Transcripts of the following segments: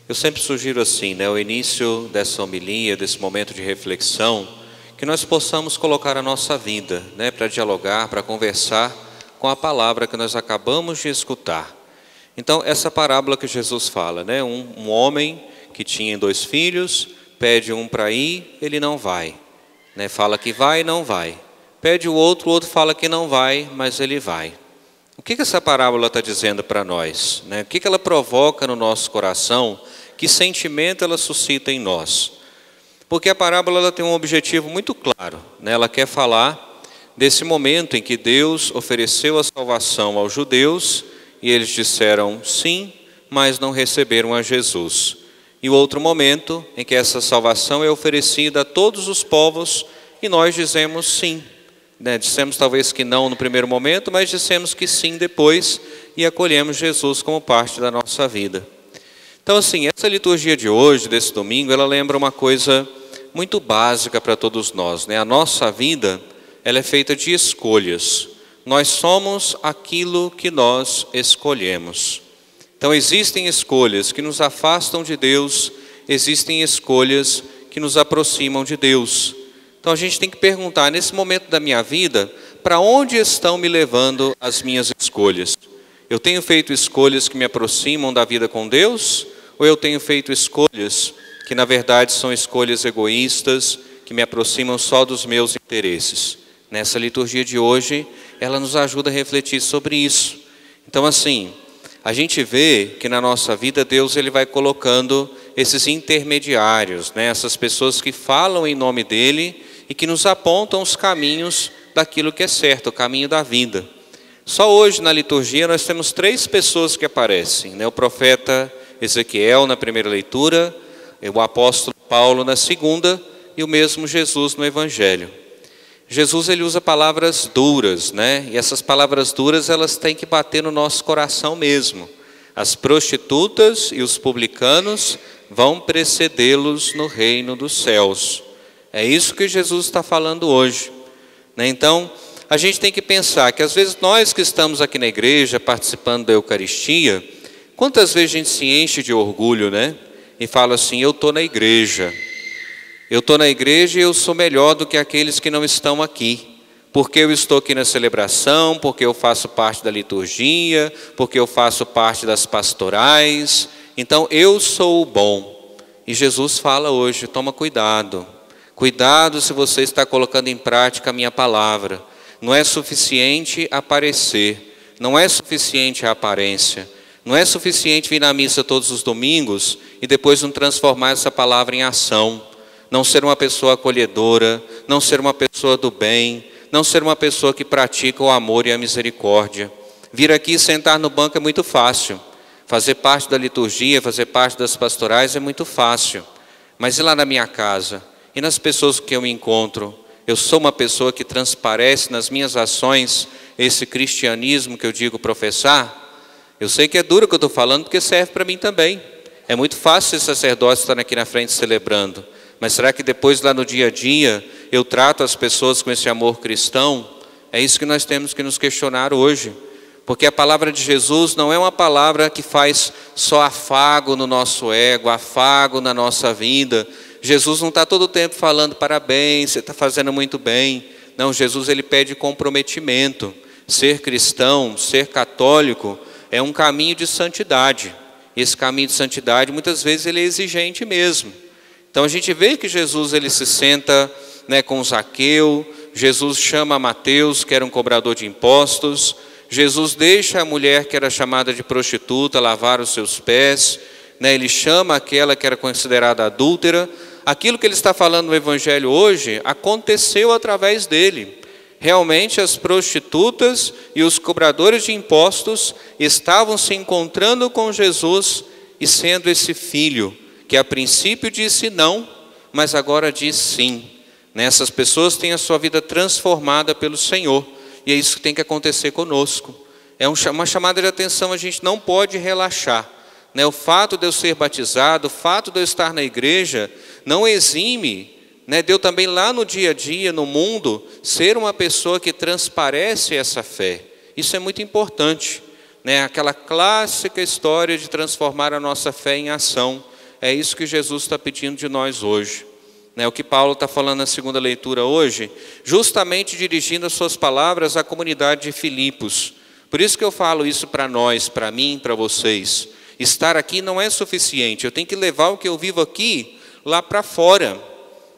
Eu sempre sugiro assim, o início dessa homilia, desse momento de reflexão, que nós possamos colocar a nossa vida, para dialogar, para conversar com a palavra que nós acabamos de escutar. Então, essa parábola que Jesus fala, um homem que tinha 2 filhos, pede um para ir, ele não vai. Fala que vai e não vai. Pede o outro fala que não vai, mas ele vai. O que essa parábola está dizendo para nós? O que ela provoca no nosso coração? Que sentimento ela suscita em nós? Porque a parábola ela tem um objetivo muito claro. Ela quer falar desse momento em que Deus ofereceu a salvação aos judeus e eles disseram sim, mas não receberam a Jesus. E o outro momento em que essa salvação é oferecida a todos os povos e nós dizemos sim. Dissemos talvez que não no primeiro momento, mas dissemos que sim depois e acolhemos Jesus como parte da nossa vida. Então assim, essa liturgia de hoje, desse domingo, ela lembra uma coisa muito básica para todos nós. A nossa vida, ela é feita de escolhas. Nós somos aquilo que nós escolhemos. Então existem escolhas que nos afastam de Deus, existem escolhas que nos aproximam de Deus. Então a gente tem que perguntar, nesse momento da minha vida, para onde estão me levando as minhas escolhas? Eu tenho feito escolhas que me aproximam da vida com Deus? Ou eu tenho feito escolhas que na verdade são escolhas egoístas, que me aproximam só dos meus interesses? Nessa liturgia de hoje, ela nos ajuda a refletir sobre isso. Então assim, a gente vê que na nossa vida Deus ele vai colocando esses intermediários, essas pessoas que falam em nome dele e que nos apontam os caminhos daquilo que é certo, o caminho da vida. Só hoje na liturgia nós temos 3 pessoas que aparecem, o profeta Ezequiel na primeira leitura, o apóstolo Paulo na segunda e o mesmo Jesus no Evangelho. Jesus ele usa palavras duras, e essas palavras duras elas têm que bater no nosso coração mesmo. As prostitutas e os publicanos vão precedê-los no reino dos céus. É isso que Jesus está falando hoje. Então, a gente tem que pensar que às vezes nós que estamos aqui na igreja participando da Eucaristia, quantas vezes a gente se enche de orgulho, e fala assim, eu estou na igreja. Eu estou na igreja e eu sou melhor do que aqueles que não estão aqui. Porque eu estou aqui na celebração, porque eu faço parte da liturgia, porque eu faço parte das pastorais. Então eu sou o bom. E Jesus fala hoje, toma cuidado. Cuidado se você está colocando em prática a minha palavra. Não é suficiente aparecer. Não é suficiente a aparência. Não é suficiente vir na missa todos os domingos e depois não transformar essa palavra em ação. Não ser uma pessoa acolhedora, não ser uma pessoa do bem, não ser uma pessoa que pratica o amor e a misericórdia. Vir aqui e sentar no banco é muito fácil. Fazer parte da liturgia, fazer parte das pastorais é muito fácil. Mas e lá na minha casa? E nas pessoas que eu me encontro? Eu sou uma pessoa que transparece nas minhas ações esse cristianismo que eu digo professar? Eu sei que é duro o que eu estou falando, porque serve para mim também. É muito fácil esse sacerdote estar aqui na frente celebrando. Mas será que depois lá no dia a dia eu trato as pessoas com esse amor cristão? É isso que nós temos que nos questionar hoje. Porque a palavra de Jesus não é uma palavra que faz só afago no nosso ego, afago na nossa vida. Jesus não está todo o tempo falando parabéns, você está fazendo muito bem. Não, Jesus ele pede comprometimento. Ser cristão, ser católico é um caminho de santidade. E esse caminho de santidade muitas vezes ele é exigente mesmo. Então a gente vê que Jesus ele se senta com Zaqueu, Jesus chama Mateus, que era um cobrador de impostos, Jesus deixa a mulher que era chamada de prostituta lavar os seus pés, ele chama aquela que era considerada adúltera. Aquilo que ele está falando no Evangelho hoje aconteceu através dele. Realmente as prostitutas e os cobradores de impostos estavam se encontrando com Jesus e sendo esse filho que a princípio disse não, mas agora diz sim. Essas pessoas têm a sua vida transformada pelo Senhor. E é isso que tem que acontecer conosco. É uma chamada de atenção, a gente não pode relaxar. O fato de eu ser batizado, o fato de eu estar na igreja, não exime, de eu também lá no dia a dia, no mundo, ser uma pessoa que transparece essa fé. Isso é muito importante. Aquela clássica história de transformar a nossa fé em ação. é isso que Jesus está pedindo de nós hoje. O que Paulo está falando na segunda leitura hoje, justamente dirigindo as suas palavras à comunidade de Filipos. Por isso que eu falo isso para nós, para mim, para vocês. Estar aqui não é suficiente, eu tenho que levar o que eu vivo aqui lá para fora.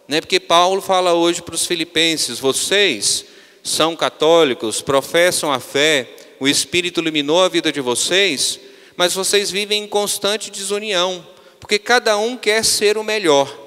Porque Paulo fala hoje para os filipenses: vocês são católicos, professam a fé, o Espírito iluminou a vida de vocês, mas vocês vivem em constante desunião, porque cada um quer ser o melhor.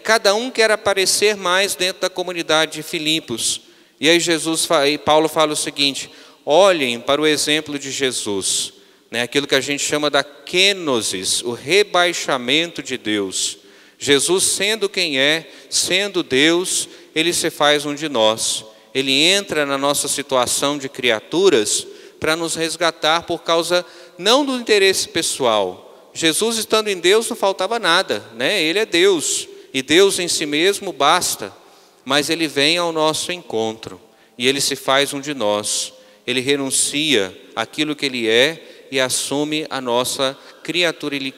Cada um quer aparecer mais dentro da comunidade de Filipos. E aí Paulo fala o seguinte: olhem para o exemplo de Jesus, aquilo que a gente chama da kenosis, o rebaixamento de Deus. Jesus, sendo quem é, sendo Deus, Ele se faz um de nós. Ele entra na nossa situação de criaturas para nos resgatar por causa não do interesse pessoal. Jesus, estando em Deus, não faltava nada, Ele é Deus. E Deus em si mesmo basta, mas Ele vem ao nosso encontro, e Ele se faz um de nós. Ele renuncia àquilo que Ele é e assume a nossa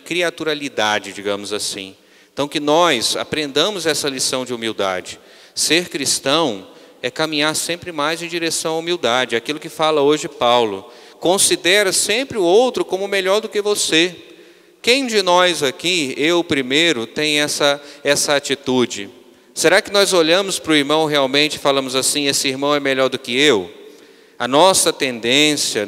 criaturalidade, digamos assim. Então que nós aprendamos essa lição de humildade. Ser cristão é caminhar sempre mais em direção à humildade, aquilo que fala hoje Paulo. Considera sempre o outro como melhor do que você. Quem de nós aqui, eu primeiro, tem essa atitude? Será que nós olhamos para o irmão realmente e falamos assim: esse irmão é melhor do que eu? A nossa tendência,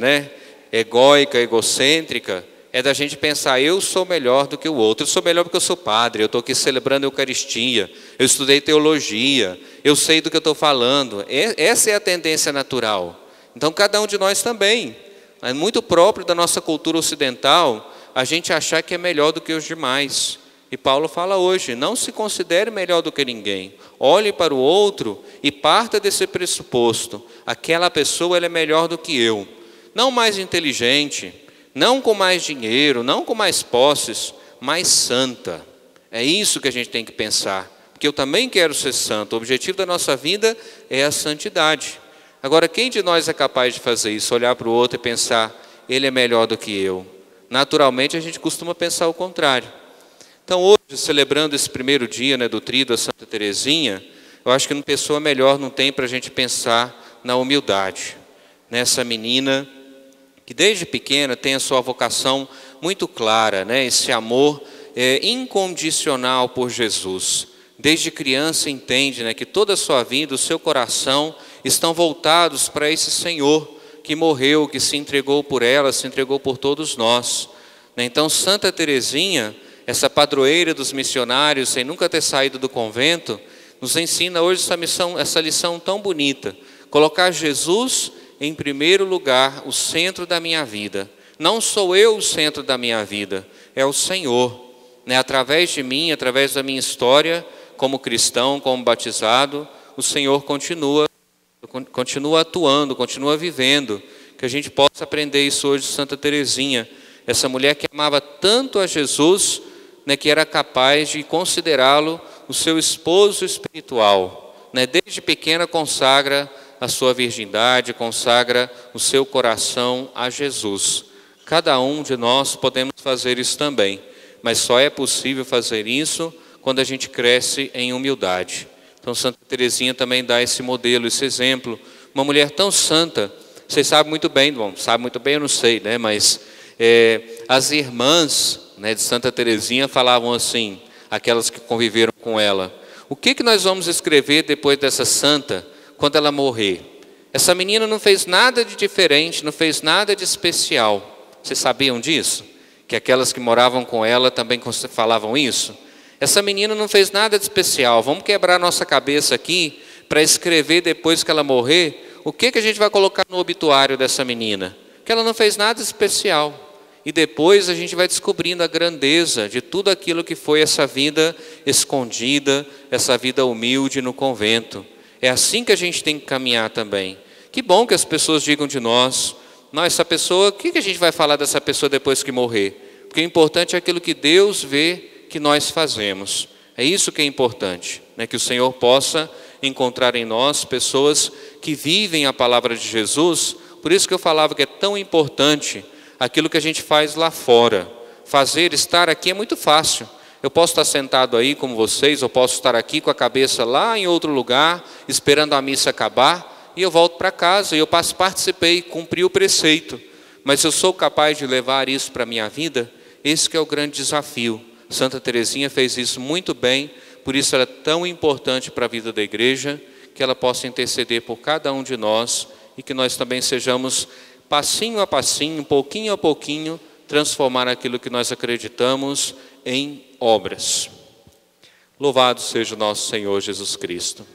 egóica, egocêntrica, é da gente pensar: eu sou melhor do que o outro, eu sou melhor porque eu sou padre, eu estou aqui celebrando a Eucaristia, eu estudei teologia, eu sei do que eu estou falando. Essa é a tendência natural. Então cada um de nós também. É muito próprio da nossa cultura ocidental a gente achar que é melhor do que os demais. E Paulo fala hoje: não se considere melhor do que ninguém. Olhe para o outro e parta desse pressuposto: aquela pessoa ela é melhor do que eu. Não mais inteligente, não com mais dinheiro, não com mais posses, mas santa. É isso que a gente tem que pensar, porque eu também quero ser santo. O objetivo da nossa vida é a santidade. Agora, quem de nós é capaz de fazer isso? Olhar para o outro e pensar: ele é melhor do que eu. Naturalmente a gente costuma pensar o contrário. Então hoje, celebrando esse primeiro dia do tríduo a Santa Teresinha, eu acho que uma pessoa melhor não tem para a gente pensar na humildade. Nessa menina que desde pequena tem a sua vocação muito clara, esse amor incondicional por Jesus. Desde criança entende que toda a sua vida, o seu coração estão voltados para esse Senhor que morreu, que se entregou por ela, se entregou por todos nós. Então Santa Teresinha, essa padroeira dos missionários, sem nunca ter saído do convento, nos ensina hoje essa lição tão bonita: colocar Jesus em primeiro lugar, o centro da minha vida. Não sou eu o centro da minha vida, é o Senhor. Através de mim, através da minha história, como cristão, como batizado, o Senhor continua atuando, continua vivendo. Que a gente possa aprender isso hoje de Santa Teresinha, essa mulher que amava tanto a Jesus, que era capaz de considerá-lo o seu esposo espiritual. Desde pequena consagra a sua virgindade, consagra o seu coração a Jesus. Cada um de nós podemos fazer isso também, mas só é possível fazer isso quando a gente cresce em humildade. Então Santa Teresinha também dá esse modelo, esse exemplo. Uma mulher tão santa, vocês sabem muito bem, eu não sei, mas as irmãs de Santa Teresinha falavam assim, aquelas que conviveram com ela: o que nós vamos escrever depois dessa santa quando ela morrer? Essa menina não fez nada de diferente, não fez nada de especial. Vocês sabiam disso? Que aquelas que moravam com ela também falavam isso? Essa menina não fez nada de especial. Vamos quebrar nossa cabeça aqui para escrever depois que ela morrer o que a gente vai colocar no obituário dessa menina? Que ela não fez nada especial. E depois a gente vai descobrindo a grandeza de tudo aquilo que foi essa vida escondida, essa vida humilde no convento. É assim que a gente tem que caminhar também. Que bom que as pessoas digam de nós: essa pessoa, o que a gente vai falar dessa pessoa depois que morrer? Porque o importante é aquilo que Deus vê que nós fazemos. É isso que é importante, que o Senhor possa encontrar em nós pessoas que vivem a palavra de Jesus. Por isso que eu falava que é tão importante aquilo que a gente faz lá fora. Estar aqui é muito fácil. Eu posso estar sentado aí como vocês, eu posso estar aqui com a cabeça lá em outro lugar, esperando a missa acabar, e eu volto para casa, e eu participei, cumpri o preceito. Mas eu sou capaz de levar isso para a minha vida? Esse que é o grande desafio. Santa Teresinha fez isso muito bem, por isso ela é tão importante para a vida da igreja, que ela possa interceder por cada um de nós, e que nós também sejamos, passinho a passinho, pouquinho a pouquinho, transformar aquilo que nós acreditamos em obras. Louvado seja o nosso Senhor Jesus Cristo.